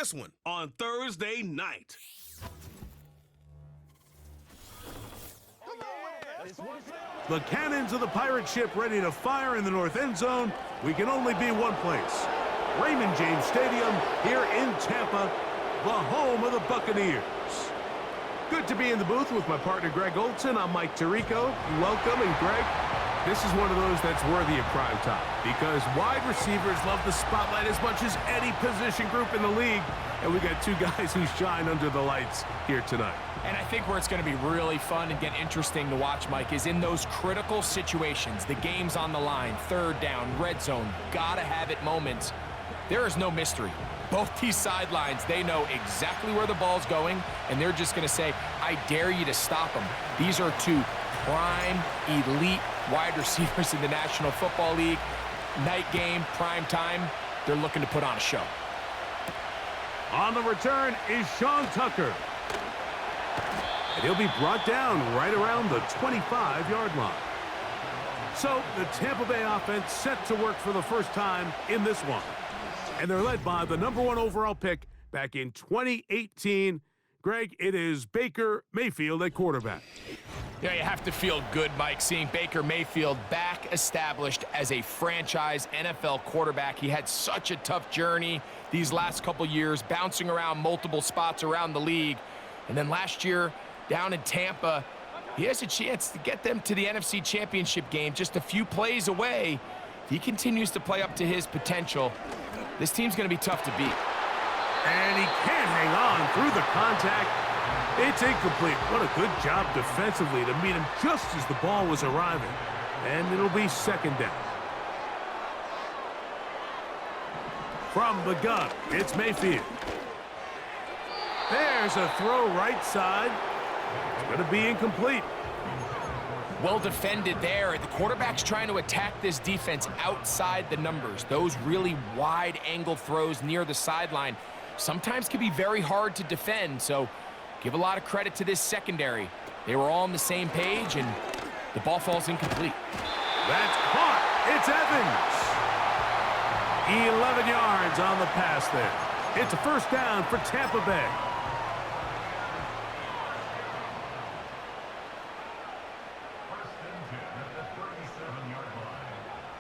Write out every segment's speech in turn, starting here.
this one on Thursday night. The cannons of the pirate ship ready to fire in the north end zone. We can only be one place. Raymond James Stadium here in Tampa, the home of the Buccaneers. Good to be in the booth with my partner Greg Olson. I'm Mike Tirico. Welcome, and Greg, this is one of those that's worthy of prime time because wide receivers love the spotlight as much as any position group in the league, and we got two guys who shine under the lights here tonight. And I think where it's going to be really fun and get interesting to watch, Mike, is in those critical situations. The game's on the line, third down, red zone, gotta have it moments. There is no mystery. Both these sidelines, they know exactly where the ball's going, and they're just going to say, I dare you to stop them. These are two prime, elite wide receivers in the National Football League. Night game, prime time, they're looking to put on a show. On the return is Sean Tucker. And he'll be brought down right around the 25-yard line. So the Tampa Bay offense set to work for the first time in this one. And they're led by the #1 overall pick back in 2018. Greg, it is Baker Mayfield at quarterback. Yeah, you have to feel good, Mike, seeing Baker Mayfield back established as a franchise NFL quarterback. He had such a tough journey these last couple years, bouncing around multiple spots around the league. And then last year, down in Tampa, he has a chance to get them to the NFC Championship game just a few plays away. If he continues to play up to his potential, this team's going to be tough to beat. And he can't hang on through the contact. It's incomplete. What a good job defensively to meet him just as the ball was arriving. And it'll be second down. From the gun, it's Mayfield. There's a throw right side. It's going to be incomplete. Well defended there. The quarterback's trying to attack this defense outside the numbers. Those really wide angle throws near the sideline sometimes can be very hard to defend, so give a lot of credit to this secondary. They were all on the same page, and the ball falls incomplete. That's caught. It's Evans. 11 yards on the pass there. It's a first down for Tampa Bay.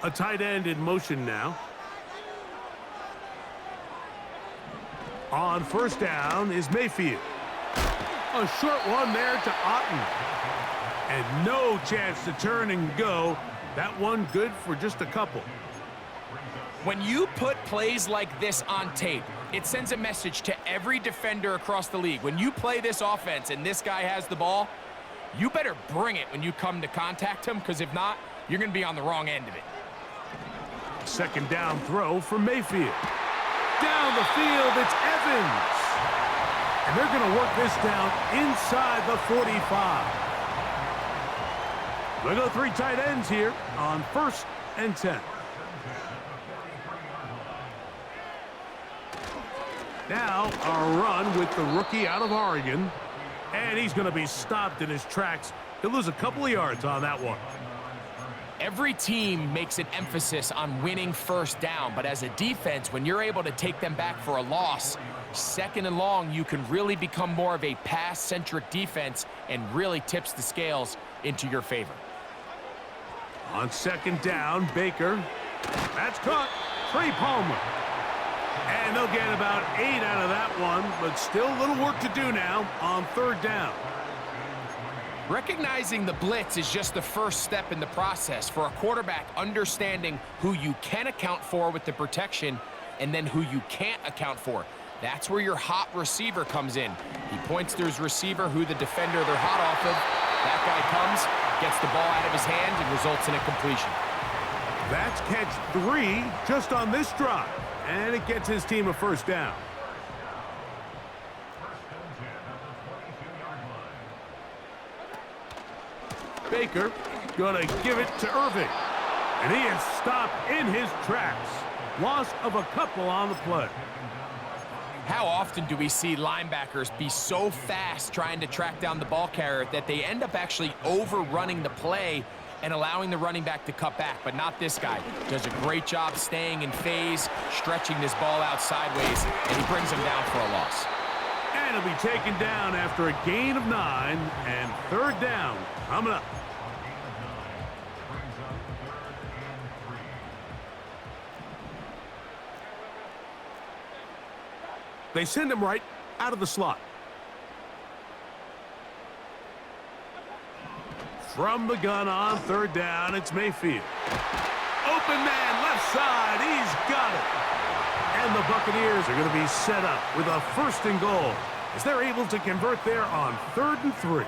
A tight end in motion now. On first down is Mayfield. A short one there to Otten. And no chance to turn and go. That one good for just a couple. When you put plays like this on tape, it sends a message to every defender across the league. When you play this offense and this guy has the ball, you better bring it when you come to contact him, because if not, you're going to be on the wrong end of it. Second down throw for Mayfield. Down the field, it's Evans. And they're going to work this down inside the 45. We'll go three tight ends here on 1st and 10. Now a run with the rookie out of Oregon. And he's going to be stopped in his tracks. He'll lose a couple of yards on that one. Every team makes an emphasis on winning first down, but as a defense, when you're able to take them back for a loss, second and long, you can really become more of a pass-centric defense and really tips the scales into your favor. On second down, Baker. That's caught. Trey Palmer. And they'll get about 8 out of that one, but still a little work to do now on third down. Recognizing the blitz is just the first step in the process for a quarterback, understanding who you can account for with the protection and then who you can't account for. That's where your hot receiver comes in. He points to his receiver, who the defender they're hot off of. That guy comes, gets the ball out of his hand, and results in a completion. That's catch 3 just on this drive, and it gets his team a first down. Baker gonna give it to Irving, and he is stopped in his tracks. Loss of a couple on the play. How often do we see linebackers be so fast trying to track down the ball carrier that they end up actually overrunning the play and allowing the running back to cut back, but not this guy. Does a great job staying in phase, stretching this ball out sideways, and he brings him down for a loss. And he'll be taken down after a gain of 9, and third down coming up. They send him right out of the slot. From the gun on third down, it's Mayfield. Open man, left side, he's got it. And the Buccaneers are going to be set up with a 1st and goal as they're able to convert there on 3rd and 3.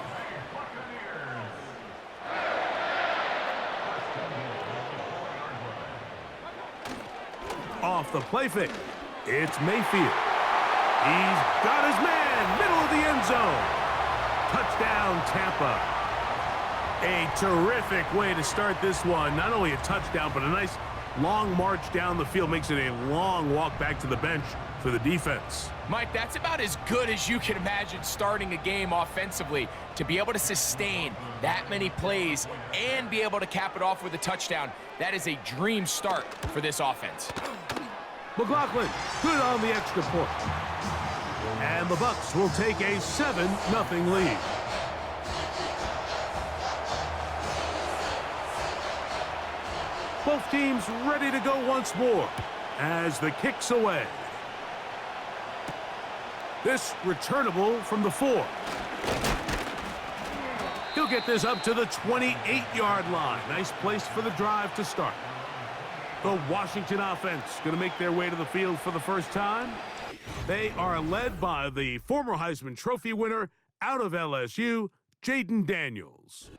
Off the play fake, it's Mayfield. He's got his man, middle of the end zone. Touchdown, Tampa. A terrific way to start this one. Not only a touchdown, but a nice long march down the field. Makes it a long walk back to the bench for the defense. Mike, that's about as good as you can imagine starting a game offensively. To be able to sustain that many plays and be able to cap it off with a touchdown, that is a dream start for this offense. McLaughlin, good on the extra point. And the Bucs will take a 7-0 lead. Both teams ready to go once more as the kick's away. This returnable from the 4. He'll get this up to the 28-yard line. Nice place for the drive to start. The Washington offense going to make their way to the field for the first time. They are led by the former Heisman Trophy winner out of LSU, Jaden Daniels.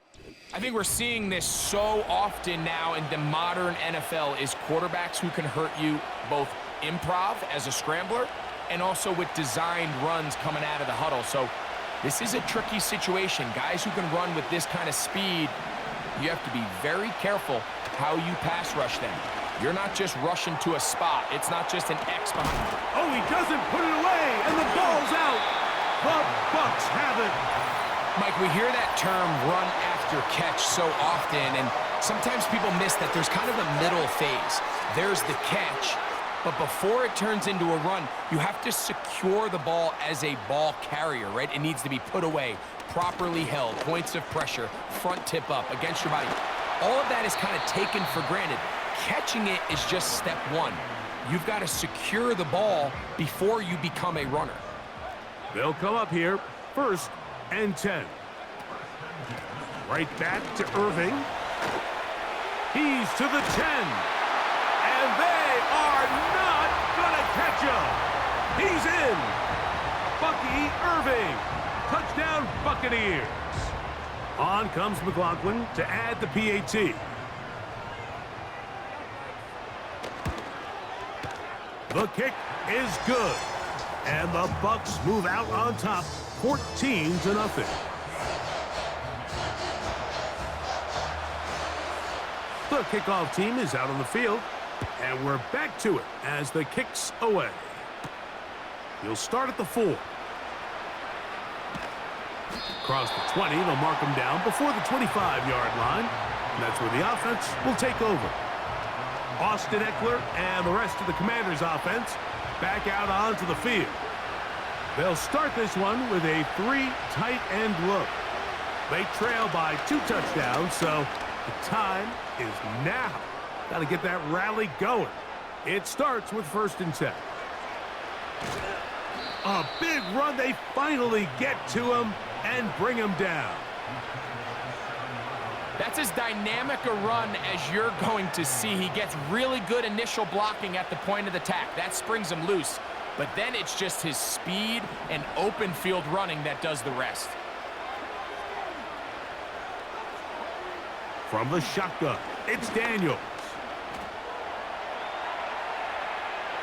I think we're seeing this so often now in the modern NFL is quarterbacks who can hurt you both improv as a scrambler and also with designed runs coming out of the huddle. So this is a tricky situation. Guys who can run with this kind of speed, you have to be very careful how you pass rush them. You're not just rushing to a spot. It's not just an X behind you. Oh, he doesn't put it away, and the ball's out. The Bucs have it. Mike, we hear that term run after catch so often, and sometimes people miss that there's kind of a middle phase. There's the catch, but before it turns into a run, you have to secure the ball as a ball carrier, right? It needs to be put away, properly held, points of pressure, front tip up against your body. All of that is kind of taken for granted. Catching it is just step one. You've got to secure the ball before you become a runner. They'll come up here, 1st and 10. Right back to Irving. He's to the 10. And they are not going to catch him. He's in. Bucky Irving. Touchdown, Buccaneers. On comes McLaughlin to add the PAT. The kick is good. And the Bucs move out on top, 14-0. The kickoff team is out on the field, and we're back to it as the kick's away. He'll start at the 4. Across the 20, they'll mark him down before the 25-yard line. And that's where the offense will take over. Austin Eckler and the rest of the Commanders' offense back out onto the field. They'll start this one with a 3 tight end look. They trail by 2 touchdowns, so the time is now. Got to get that rally going. It starts with 1st and 10. A big run. They finally get to him and bring him down. That's as dynamic a run as you're going to see. He gets really good initial blocking at the point of the attack. That springs him loose. But then it's just his speed and open field running that does the rest. From the shotgun, it's Daniels.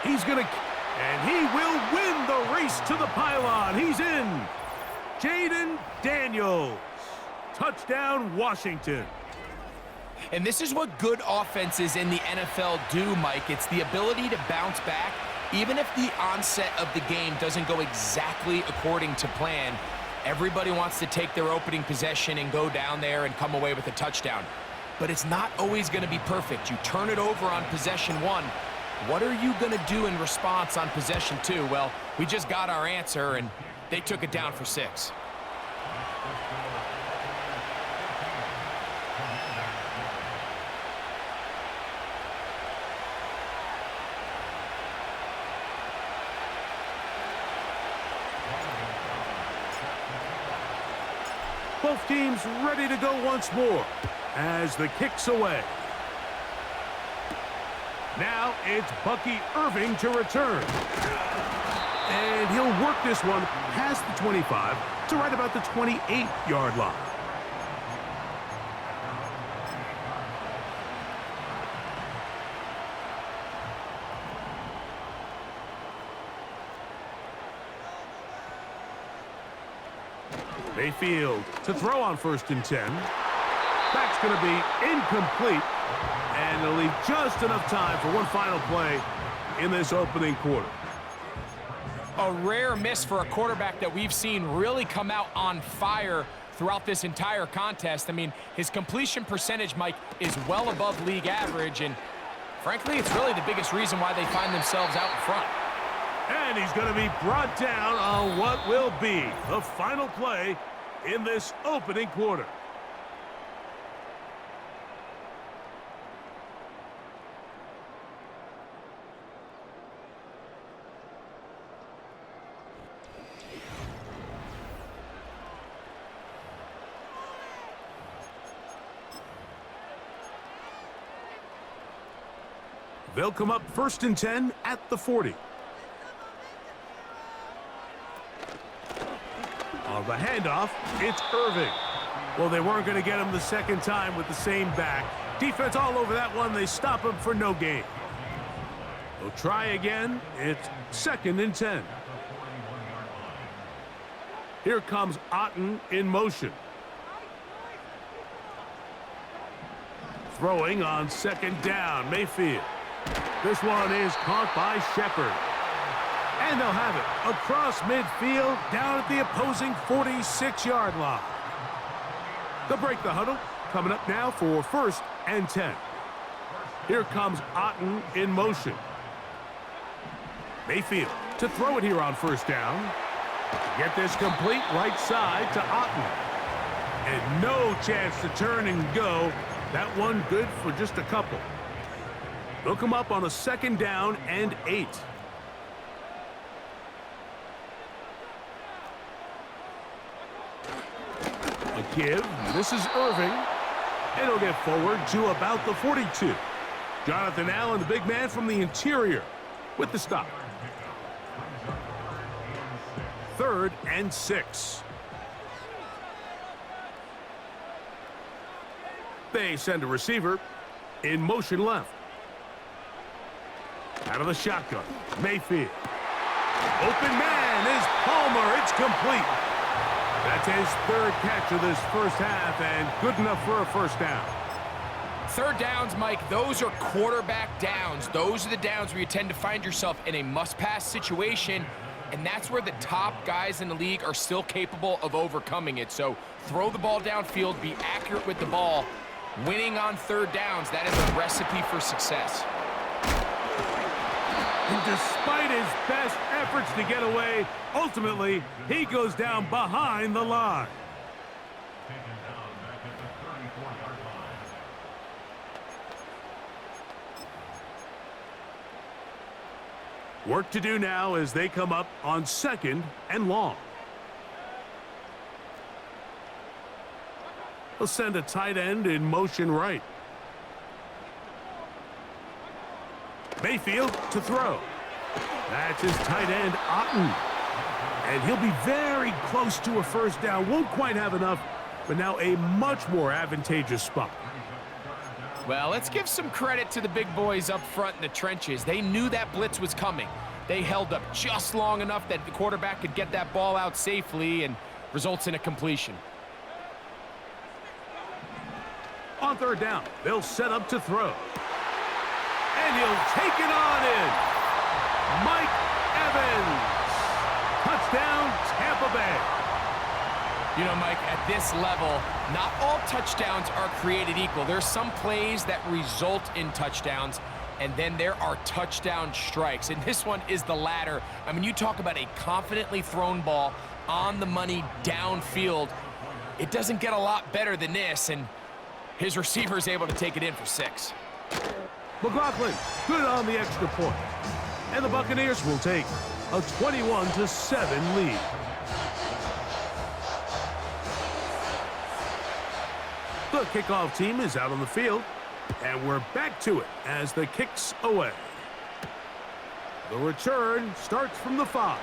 He's going to, and he will win the race to the pylon. He's in. Jaden Daniels. Touchdown, Washington. And this is what good offenses in the NFL do, Mike. It's the ability to bounce back. Even if the onset of the game doesn't go exactly according to plan, everybody wants to take their opening possession and go down there and come away with a touchdown. but it's not always going to be perfect. You turn it over on possession 1. What are you going to do in response on possession 2? Well, we just got our answer, and they took it down for 6. Both teams ready to go once more as the kick's away. Now it's Bucky Irving to return. And he'll work this one past the 25 to right about the 28-yard line. Mayfield to throw on 1st and 10. That's going to be incomplete. And it'll leave just enough time for one final play in this opening quarter. A rare miss for a quarterback that we've seen really come out on fire throughout this entire contest. I mean, his completion percentage, Mike, is well above league average. And frankly, it's really the biggest reason why they find themselves out in front. And he's going to be brought down on what will be the final play in this opening quarter. They'll come up 1st and 10 at the 40. On the handoff, it's Irving. Well, they weren't going to get him the second time with the same back. Defense all over that one. They stop him for no gain. They'll try again. It's 2nd and 10. Here comes Otten in motion. Throwing on 2nd down, Mayfield. This one is caught by Shepard. And they'll have it across midfield down at the opposing 46-yard line. They'll break the huddle. Coming up now for 1st and 10. Here comes Otten in motion. Mayfield to throw it here on 1st down. Get this complete right side to Otten. And no chance to turn and go. That one good for just a couple. They'll come up on a 2nd down and 8. A give. This is Irving. And he'll get forward to about the 42. Jonathan Allen, the big man from the interior, with the stop. 3rd and 6. They send a receiver in motion left. Out of the shotgun, Mayfield. Open man is Palmer. It's complete. That's his 3rd catch of this first half and good enough for a 1st down. 3rd downs, Mike, those are quarterback downs. Those are the downs where you tend to find yourself in a must-pass situation, and that's where the top guys in the league are still capable of overcoming it. So throw the ball downfield, be accurate with the ball. Winning on 3rd downs, that is a recipe for success. And despite his best efforts to get away, ultimately, he goes down behind the line. Work to do now as they come up on 2nd and long. They'll send a tight end in motion right. Mayfield to throw. That's his tight end, Otten. And he'll be very close to a 1st down. Won't quite have enough, but now a much more advantageous spot. Well, let's give some credit to the big boys up front in the trenches. They knew that blitz was coming. They held up just long enough that the quarterback could get that ball out safely and results in a completion. On 3rd down, they'll set up to throw. And he'll take it on in. Mike Evans. Touchdown, Tampa Bay. You know, Mike, at this level, not all touchdowns are created equal. There's some plays that result in touchdowns, and then there are touchdown strikes. And this one is the latter. I mean, you talk about a confidently thrown ball on the money downfield. It doesn't get a lot better than this, and his receiver is able to take it in for 6. McLaughlin, good on the extra point. And the Buccaneers will take a 21-7 lead. The kickoff team is out on the field, and we're back to it as the kick's away. The return starts from the 5.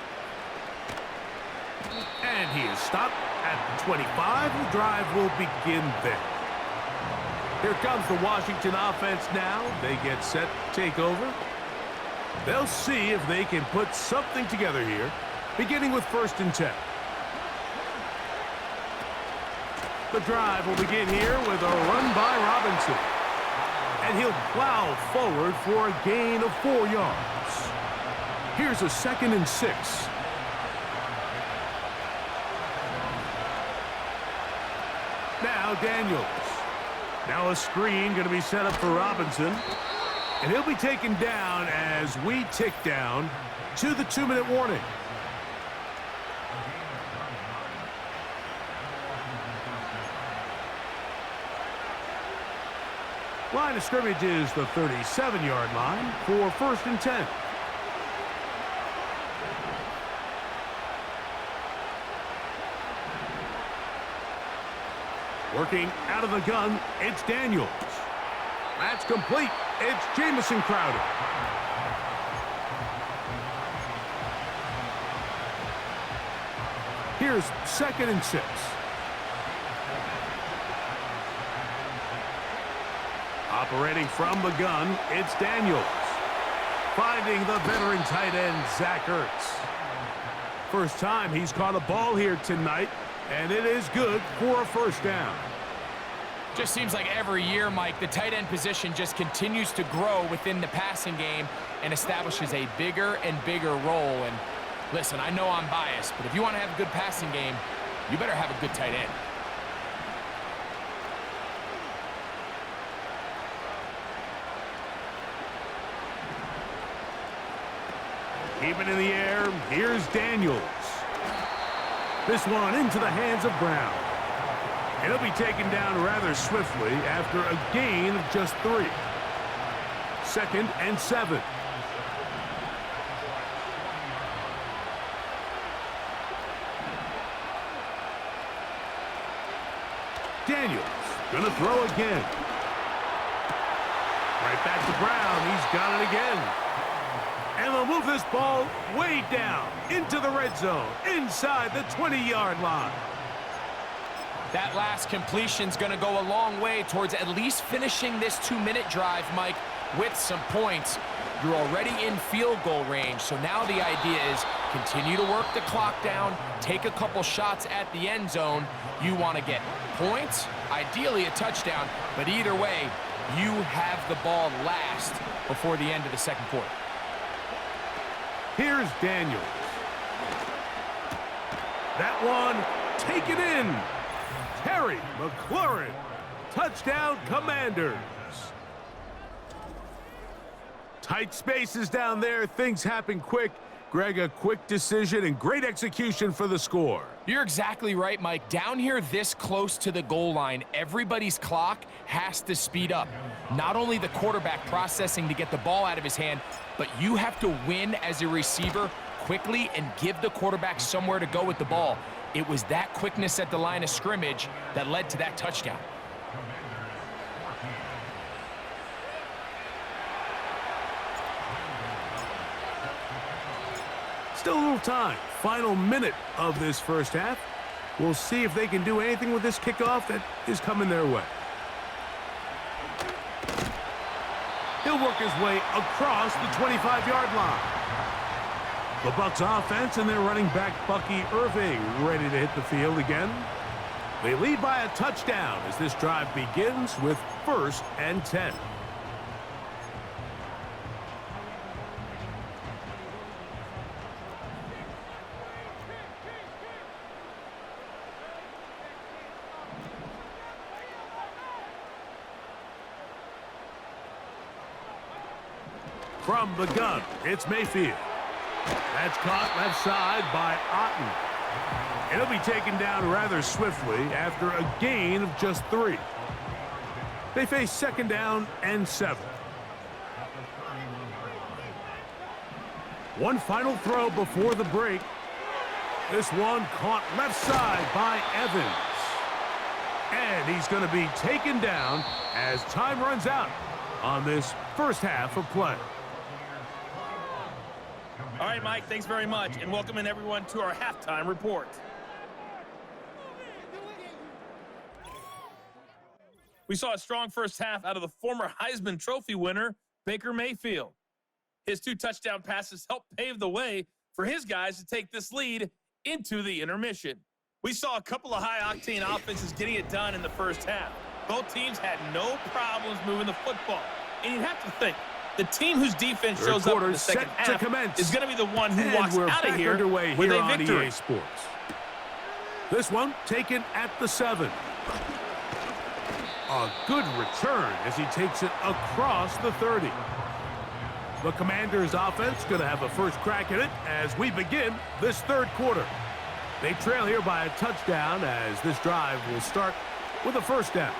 And he is stopped at the 25. The drive will begin there. Here comes the Washington offense now. They get set to take over. They'll see if they can put something together here, beginning with 1st and 10. The drive will begin here with a run by Robinson. And he'll plow forward for a gain of 4 yards. Here's a 2nd and 6. Now Daniels. Now a screen going to be set up for Robinson. And he'll be taken down as we tick down to the 2-minute warning. Line of scrimmage is the 37-yard line for 1st and 10. Working out of the gun, it's Daniels. That's complete. It's Jamison Crowder. Here's 2nd and 6. Operating from the gun, it's Daniels. Finding the veteran tight end, Zach Ertz. First time he's caught a ball here tonight, and it is good for a 1st down. Just seems like every year, Mike, the tight end position just continues to grow within the passing game and establishes a bigger and bigger role. And listen, I know I'm biased, but if you want to have a good passing game, you better have a good tight end. Keep it in the air. Here's Daniels. This one into the hands of Brown. And he'll be taken down rather swiftly after a gain of just 3. 2nd and 7. Daniels gonna throw again. Right back to Brown. He's got it again. And they'll move this ball way down into the red zone, inside the 20-yard line. That last completion's going to go a long way towards at least finishing this 2-minute drive, Mike, with some points. You're already in field goal range, so now the idea is continue to work the clock down, take a couple shots at the end zone. You want to get points, ideally a touchdown, but either way, you have the ball last before the end of the 2nd quarter. Here's Daniels. That one taken in. Terry McLaurin. Touchdown, Commanders. Tight spaces down there. Things happen quick. Greg, a quick decision and great execution for the score. You're exactly right, Mike. Down here this close to the goal line, everybody's clock has to speed up. Not only the quarterback processing to get the ball out of his hand, but you have to win as a receiver quickly and give the quarterback somewhere to go with the ball. It was that quickness at the line of scrimmage that led to that touchdown. Still a little time. Final minute of this 1st half. We'll see if they can do anything with this kickoff that is coming their way. He'll work his way across the 25-yard line. The Bucs offense and their running back Bucky Irving ready to hit the field again. They lead by a touchdown as this drive begins with 1st and 10. From the gun, it's Mayfield. That's caught left side by Otten. And he'll be taken down rather swiftly after a gain of just 3. They face 2nd down and 7. One final throw before the break. This one caught left side by Evans. And he's going to be taken down as time runs out on this first half of play. All right, Mike, thanks very much, and welcome in everyone to our halftime report. We saw a strong first half out of the former Heisman Trophy winner, Baker Mayfield. His 2 touchdown passes helped pave the way for his guys to take this lead into the intermission. We saw a couple of high-octane offenses getting it done in the first half. Both teams had no problems moving the football. And you have to think, the team whose defense shows up in the second half is going to be the one who walks out of here with a victory. EA Sports. This one taken at the 7. A good return as he takes it across the 30. The Commanders' offense going to have a first crack at it as we begin this 3rd quarter. They trail here by a touchdown as this drive will start with a 1st down.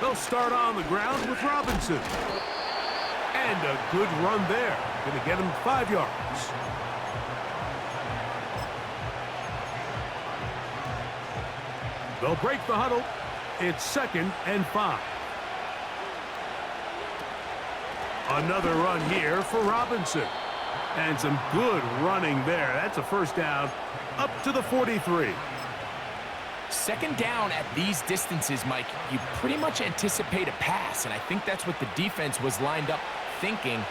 They'll start on the ground with Robinson. And a good run there. Going to get him 5 yards. They'll break the huddle. It's 2nd and 5. Another run here for Robinson. And some good running there. That's a 1st down up to the 43. 2nd down at these distances, Mike, you pretty much anticipate a pass, and I think that's what the defense was lined up thinking.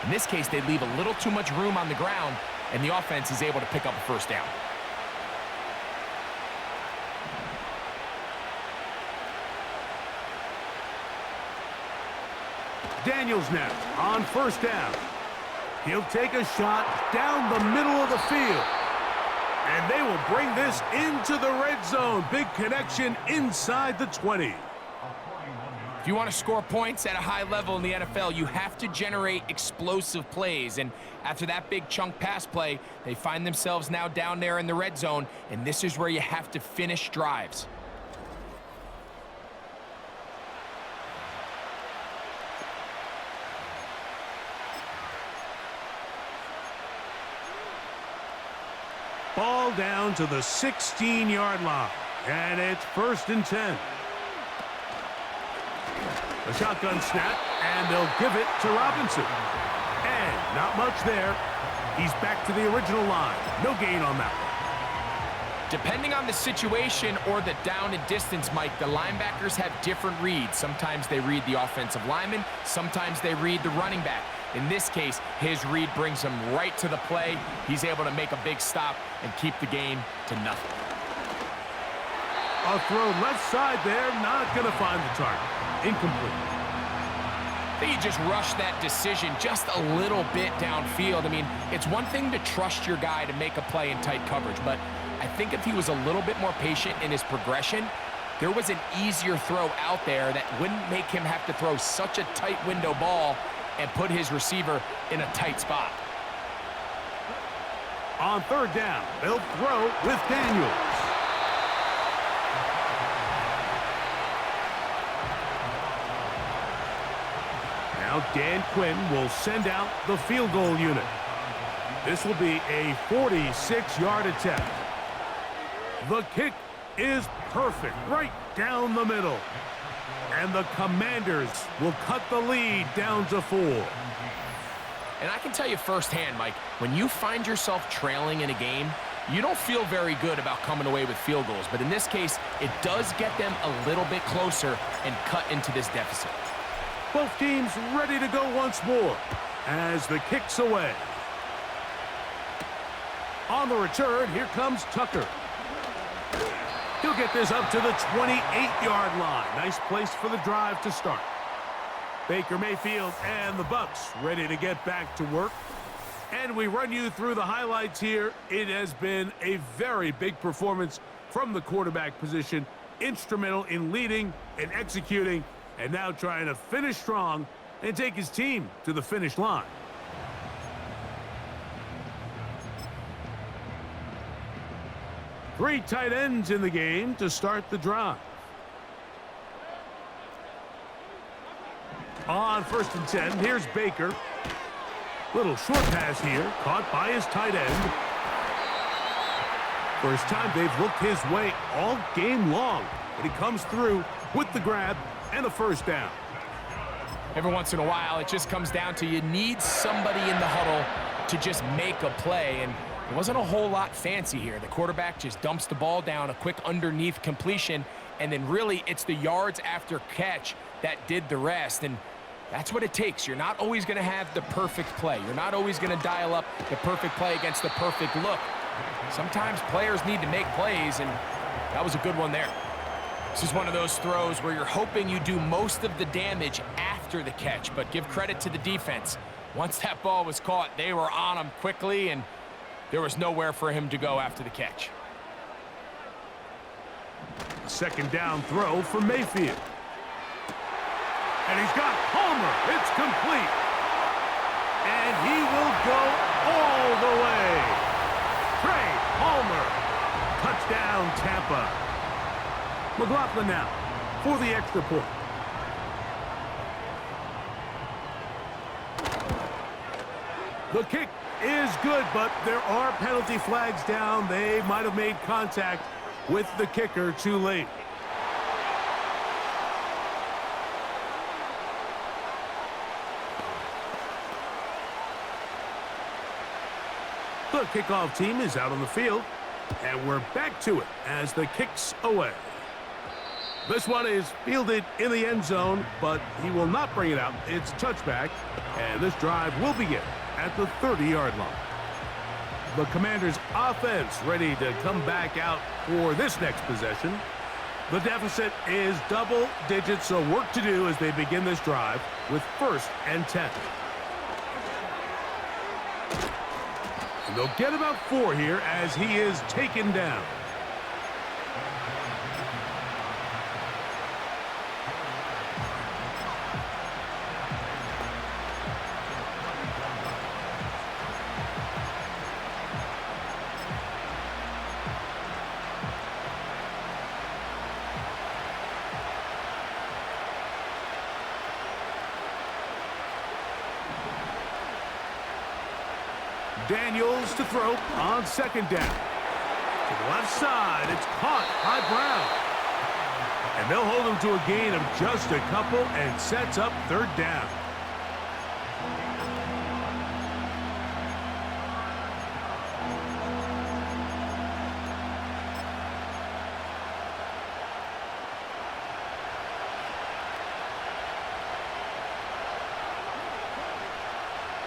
In this case, they leave a little too much room on the ground, and the offense is able to pick up a 1st down. Daniels now on 1st down. He'll take a shot down the middle of the field. And they will bring this into the red zone. Big connection inside the 20. If you want to score points at a high level in the NFL, you have to generate explosive plays. And after that big chunk pass play, they find themselves now down there in the red zone. And this is where you have to finish drives. Ball down to the 16-yard line. And it's 1st and 10. A shotgun snap, and they'll give it to Robinson. And not much there. He's back to the original line. No gain on that one. Depending on the situation or the down and distance, Mike, the linebackers have different reads. Sometimes they read the offensive lineman. Sometimes they read the running back. In this case, his read brings him right to the play. He's able to make a big stop and keep the game to nothing. A throw left side there, not going to find the target. Incomplete. I think he just rushed that decision just a little bit downfield. I mean, it's one thing to trust your guy to make a play in tight coverage, but I think if he was a little bit more patient in his progression, there was an easier throw out there that wouldn't make him have to throw such a tight window ball and put his receiver in a tight spot. On 3rd down, they'll throw with Daniels. Now Dan Quinn will send out the field goal unit. This will be a 46-yard attempt. The kick is perfect, right down the middle. And the Commanders will cut the lead down to 4. And I can tell you firsthand, Mike, when you find yourself trailing in a game, you don't feel very good about coming away with field goals. But in this case, it does get them a little bit closer and cut into this deficit. Both teams ready to go once more as the kick's away. On the return, here comes Tucker. He'll get this up to the 28-yard line. Nice place for the drive to start. Baker Mayfield and the Bucs ready to get back to work. And we run you through the highlights here. It has been a very big performance from the quarterback position. instrumental in leading and executing, and now trying to finish strong and take his team to the finish line. Three tight ends in the game to start the drive. On 1st and 10, here's Baker. Little short pass here, caught by his tight end. First time they've looked his way all game long, but he comes through with the grab and a first down. Every once in a while, it just comes down to you need somebody in the huddle to just make a play, and it wasn't a whole lot fancy here. The quarterback just dumps the ball down, a quick underneath completion, and then really it's the yards after catch that did the rest, and that's what it takes. You're not always going to have the perfect play. You're not always going to dial up the perfect play against the perfect look. Sometimes players need to make plays, and that was a good one there. This is one of those throws where you're hoping you do most of the damage after the catch, but give credit to the defense. Once that ball was caught, they were on him quickly, and there was nowhere for him to go after the catch. Second down throw for Mayfield. And he's got Palmer. It's complete. And he will go all the way. Trey Palmer. Touchdown, Tampa. McLaughlin now for the extra point. The kick is good, but there are penalty flags down. They might have made contact with the kicker too late. The kickoff team is out on the field, and we're back to it as the kick's away. This one is fielded in the end zone, but he will not bring it out. It's touchback, and this drive will begin at the 30-yard line. The Commanders' offense ready to come back out for this next possession. The deficit is double digits, so work to do as they begin this drive with 1st and 10. And they'll get about 4 here as he is taken down. Daniels to throw on 2nd down. To the left side, it's caught by Brown. And they'll hold him to a gain of just a couple and sets up 3rd down.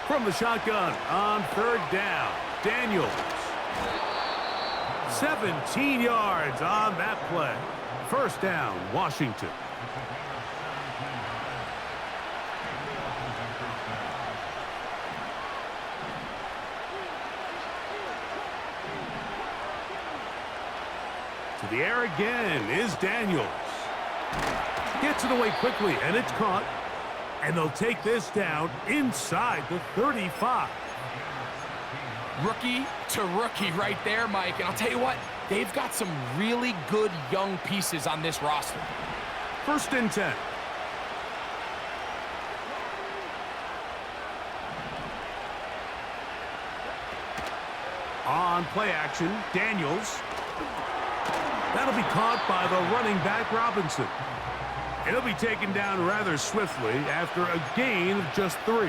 From the shotgun on 3rd down, Daniels. 17 yards on that play. 1st down, Washington. To the air again is Daniels. Gets it away quickly, and it's caught. And they'll take this down inside the 35. Rookie to rookie right there, Mike. And I'll tell you what, they've got some really good young pieces on this roster. 1st and 10. On play action, Daniels. That'll be caught by the running back, Robinson. He'll be taken down rather swiftly after a gain of just 3.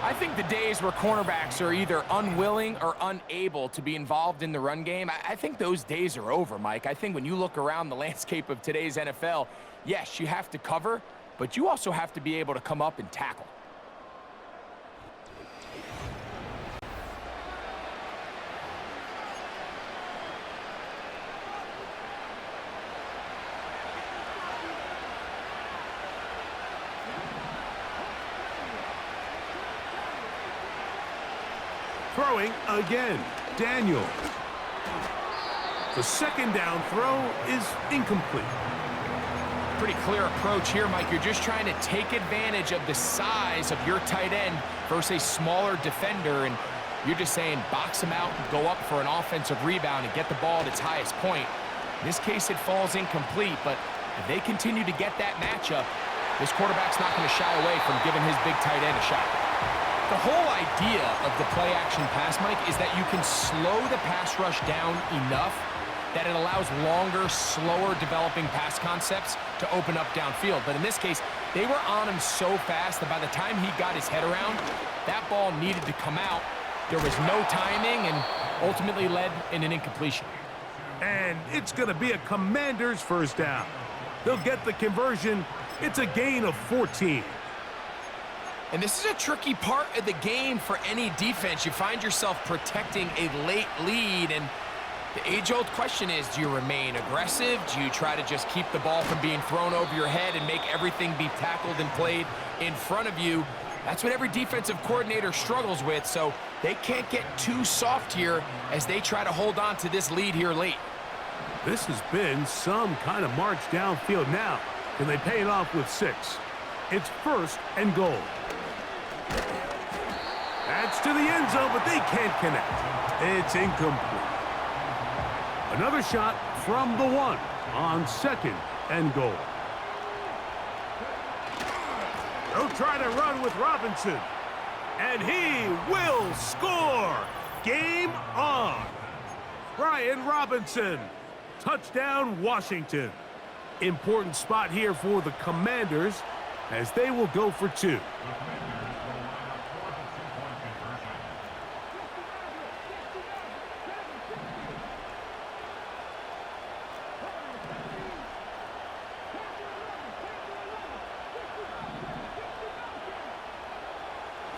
I think the days where cornerbacks are either unwilling or unable to be involved in the run game, I think those days are over, Mike. I think when you look around the landscape of today's NFL, yes, you have to cover, but you also have to be able to come up and tackle. Throwing again, Daniels. The second down throw is incomplete. Pretty clear approach here, Mike. You're just trying to take advantage of the size of your tight end versus a smaller defender, and you're just saying box him out and go up for an offensive rebound and get the ball at its highest point. In this case, it falls incomplete, but if they continue to get that matchup, this quarterback's not going to shy away from giving his big tight end a shot. The whole idea of the play-action pass, Mike, is that you can slow the pass rush down enough that it allows longer, slower developing pass concepts to open up downfield. But in this case, they were on him so fast that by the time he got his head around, that ball needed to come out. There was no timing and ultimately led in an incompletion. And it's going to be a Commanders first down. They'll get the conversion. It's a gain of 14. And this is a tricky part of the game for any defense. You find yourself protecting a late lead, and the age-old question is, do you remain aggressive? Do you try to just keep the ball from being thrown over your head and make everything be tackled and played in front of you? That's what every defensive coordinator struggles with, so they can't get too soft here as they try to hold on to this lead here late. This has been some kind of march downfield now. Can they pay it off with 6? It's first and goal. That's to the end zone, but they can't connect. It's incomplete. Another shot from the 1 on second and goal. They'll try to run with Robinson. And he will score. Game on. Brian Robinson. Touchdown, Washington. Important spot here for the Commanders as they will go for 2.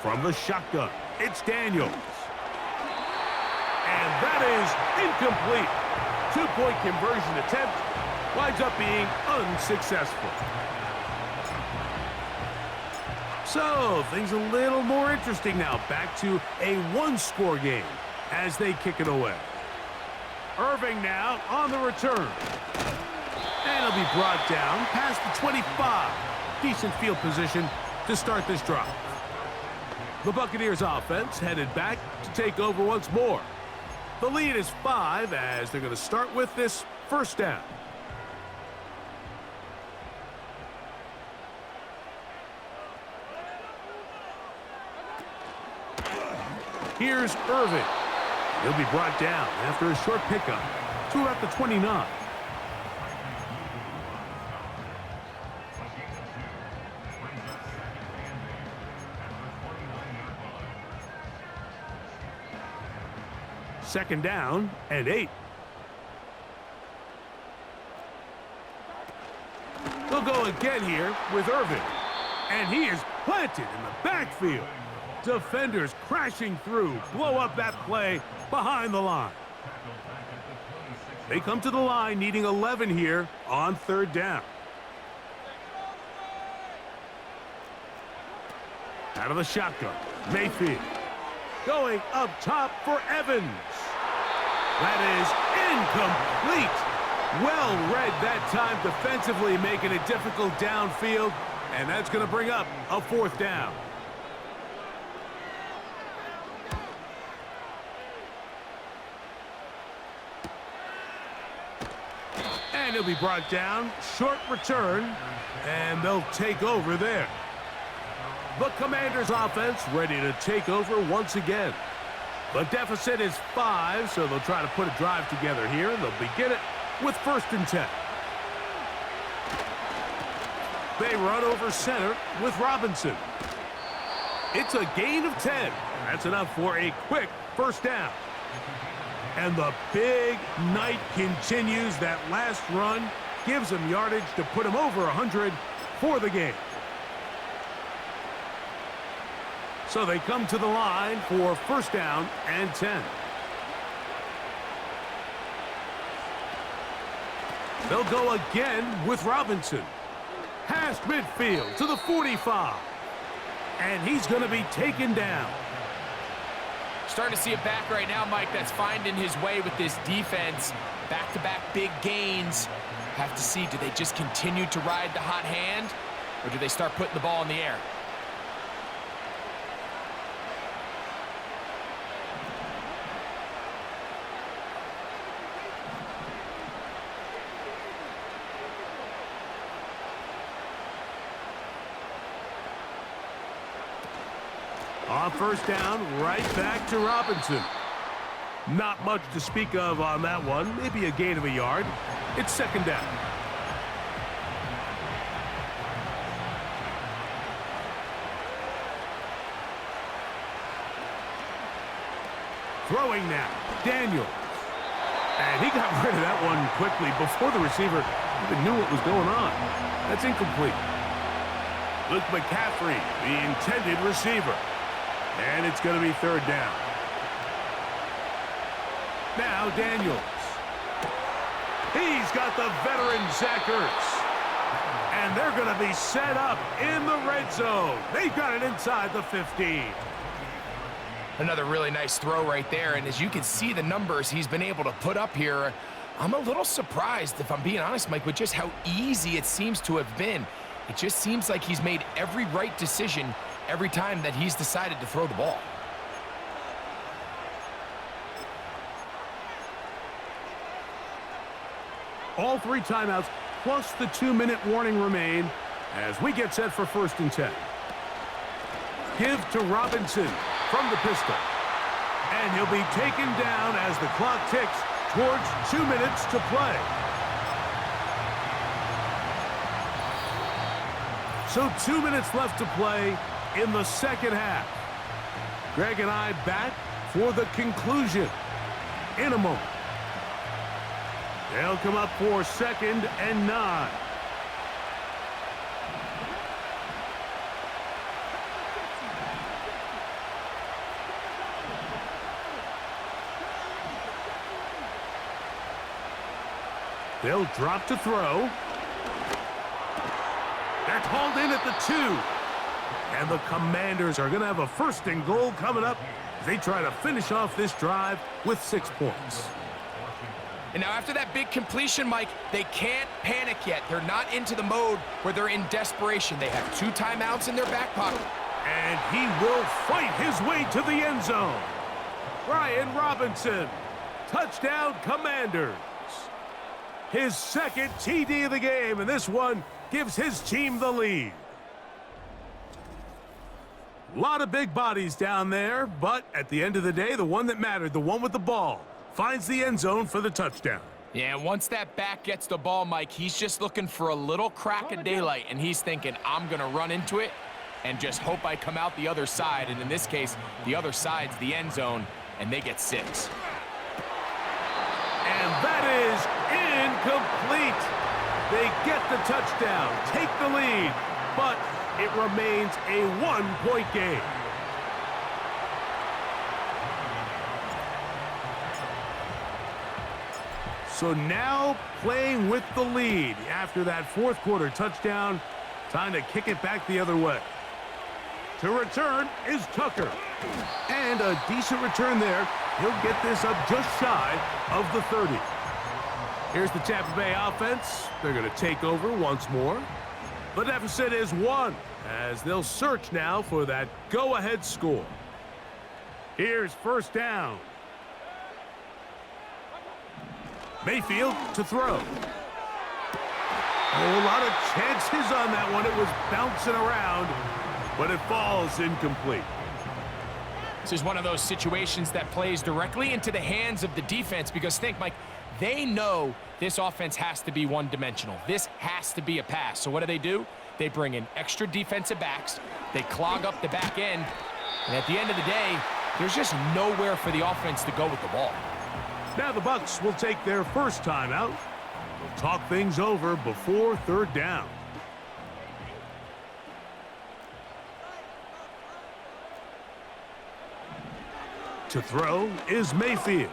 From the shotgun, it's Daniels. And that is incomplete. 2-point conversion attempt winds up being unsuccessful. So, things a little more interesting now. Back to a 1-score game as they kick it away. Irving now on the return. And he'll be brought down past the 25. Decent field position to start this drive. The Buccaneers offense headed back to take over once more. The lead is 5 as they're going to start with this first down. Here's Irving. He'll be brought down after a short pickup to about the 29. Second down and 8. They'll go again here with Irving. And he is planted in the backfield. Defenders crashing through, blow up that play behind the line. They come to the line needing 11 here on third down. Out of the shotgun, Mayfield. Going up top for Evans. That is incomplete. Well read that time defensively, making it difficult downfield. And that's going to bring up a fourth down. And he'll be brought down. Short return. And they'll take over there. The Commanders offense ready to take over once again. The deficit is 5, so they'll try to put a drive together here, and they'll begin it with first and 10. They run over center with Robinson. It's a gain of 10. That's enough for a quick first down. And the big night continues. That last run gives them yardage to put them over 100 for the game. So they come to the line for first down and 10. They'll go again with Robinson. Past midfield to the 45. And he's going to be taken down. Starting to see a back right now, Mike, that's finding his way with this defense. Back-to-back big gains. Have to see, do they just continue to ride the hot hand, or do they start putting the ball in the air? On first down, right back to Robinson. Not much to speak of on that one. Maybe a gain of a yard. It's second down. Throwing now, Daniels. And he got rid of that one quickly before the receiver even knew what was going on. That's incomplete. Luke McCaffrey, the intended receiver. And it's going to be third down. Now Daniels. He's got the veteran Zach Ertz. And they're going to be set up in the red zone. They've got it inside the 15. Another really nice throw right there, and as you can see the numbers he's been able to put up here, I'm a little surprised, if I'm being honest, Mike, with just how easy it seems to have been. It just seems like he's made every right decision every time that he's decided to throw the ball. All three timeouts plus the 2-minute warning remain as we get set for 1st and 10. Give to Robinson from the pistol. And he'll be taken down as the clock ticks towards 2 minutes to play. So 2 minutes left to play in the second half. Greg and I back for the conclusion in a moment. They'll come up for 2nd and 9. They'll drop to throw. That's hauled in at the 2. And the Commanders are going to have a 1st and goal coming up as they try to finish off this drive with 6 points. And now after that big completion, Mike, they can't panic yet. They're not into the mode where they're in desperation. They have 2 timeouts in their back pocket. And he will fight his way to the end zone. Brian Robinson, touchdown Commanders. His 2nd TD of the game, and this one gives his team the lead. A lot of big bodies down there, but at the end of the day, the one that mattered, the one with the ball, finds the end zone for the touchdown. Yeah, once that back gets the ball, Mike, he's just looking for a little crack of daylight, and he's thinking, I'm going to run into it and just hope I come out the other side. And in this case, the other side's the end zone, and they get 6. And that is incomplete. They get the touchdown, take the lead, but it remains a 1-point game. So now playing with the lead after that 4th quarter touchdown, time to kick it back the other way. To return is Tucker. And a decent return there. He'll get this up just shy of the 30. Here's the Tampa Bay offense. They're going to take over once more. The deficit is 1 as they'll search now for that go-ahead score. Here's 1st down. Mayfield to throw. A lot of chances on that one. It was bouncing around, but it falls incomplete. This is one of those situations that plays directly into the hands of the defense because think, Mike, they know this offense has to be one-dimensional. This has to be a pass. So what do? They bring in extra defensive backs. They clog up the back end. And at the end of the day, there's just nowhere for the offense to go with the ball. Now the Bucs will take their first timeout. We'll talk things over before 3rd down. To throw is Mayfield.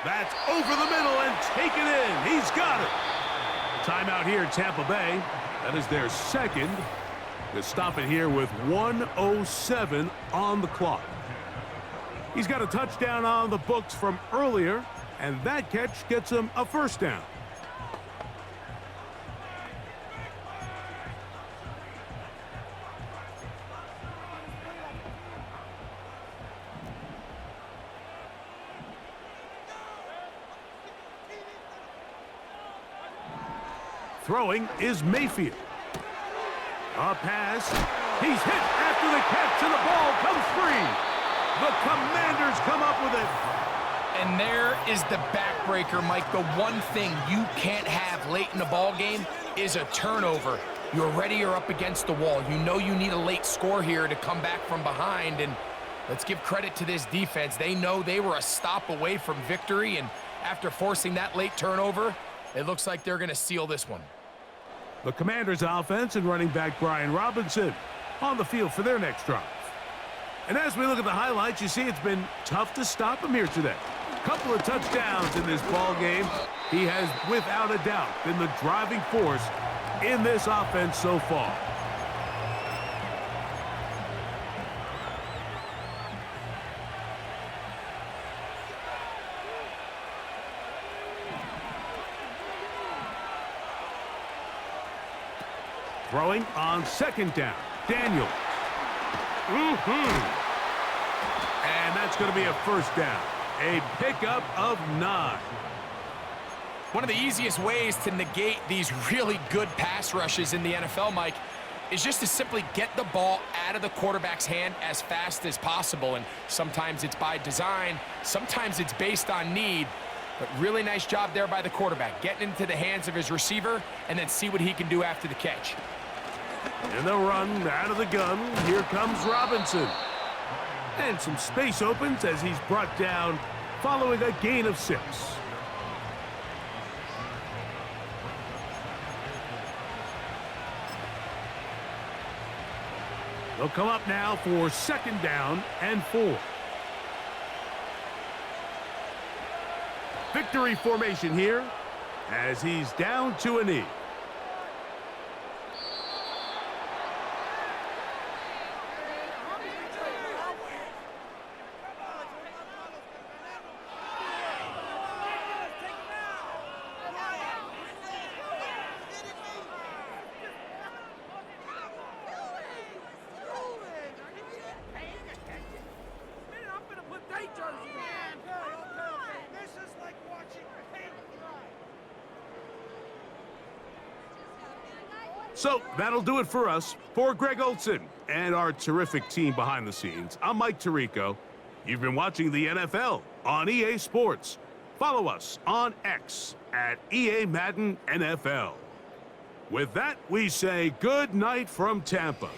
That's over the middle and taken in. He's got it. Timeout here, Tampa Bay. That is their 2nd. They stop it here with 1:07 on the clock. He's got a touchdown on the books from earlier, and that catch gets him a first down. Throwing is Mayfield. A pass. He's hit after the catch, and the ball comes free. The Commanders come up with it. And there is the backbreaker, Mike. The one thing you can't have late in the ball game is a turnover. You're ready, you're up against the wall. You know you need a late score here to come back from behind, and let's give credit to this defense. They know they were a stop away from victory, and after forcing that late turnover, it looks like they're going to seal this one. The Commanders' offense and running back Brian Robinson on the field for their next drive. And as we look at the highlights, you see it's been tough to stop him here today. Couple of touchdowns in this ball game. He has, without a doubt, been the driving force in this offense so far. Throwing on second down. Daniel. And that's going to be a first down. A pickup of 9. One of the easiest ways to negate these really good pass rushes in the NFL, Mike, is just to simply get the ball out of the quarterback's hand as fast as possible. And sometimes it's by design, sometimes it's based on need. But really nice job there by the quarterback, getting into the hands of his receiver and then see what he can do after the catch. And the run out of the gun. Here comes Robinson. And some space opens as he's brought down following a gain of 6. They'll come up now for second down and 4. Victory formation here as he's down to a knee. So that'll do it for us. For Greg Olson and our terrific team behind the scenes, I'm Mike Tirico. You've been watching the NFL on EA Sports. Follow us on X at EA Madden NFL. With that, we say good night from Tampa.